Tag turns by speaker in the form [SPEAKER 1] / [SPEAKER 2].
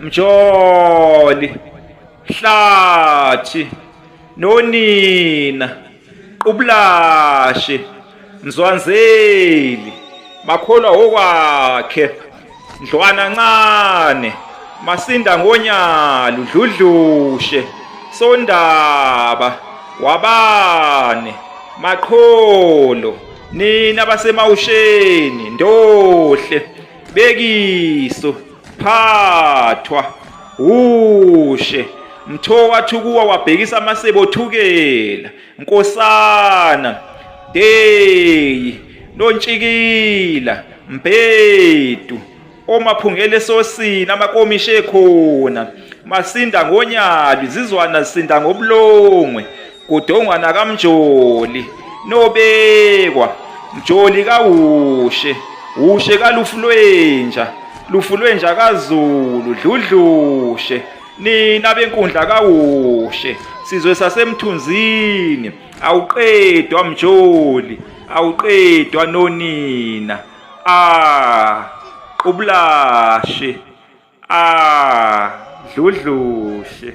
[SPEAKER 1] Mjoli, Hlathi, Nonina, Qublashe, Mzwanzeli, Makholwa okwakhe, Ndlwana ncane, Masinda Ngonyalu, Dludlushe, Sondaba, Wabane, Maqholo, nina basemawusheni, Ndohle, Bekiso, Phathwa, Ushe, Mthoka Thukuwa wabhekisa amasebo thukela, Nkosana, Deyi, Nontshikila, Mbedu, Omaphungele Sosini amakomishe khona, Masinda Ngonyalu, Izizwana zisinda ngobulongwe, Kudongwana kaMjoli, Nobekwa, Mjoli kaUshe, Ushe kaLufulwenja, Lufulwenja kaZulu, Dludlushe, nina benkundla kaUshe, sizwe sasemthunzini, awuqedwa Mjoli, awuqedwa Nonina, Qublashe, Dludlushe.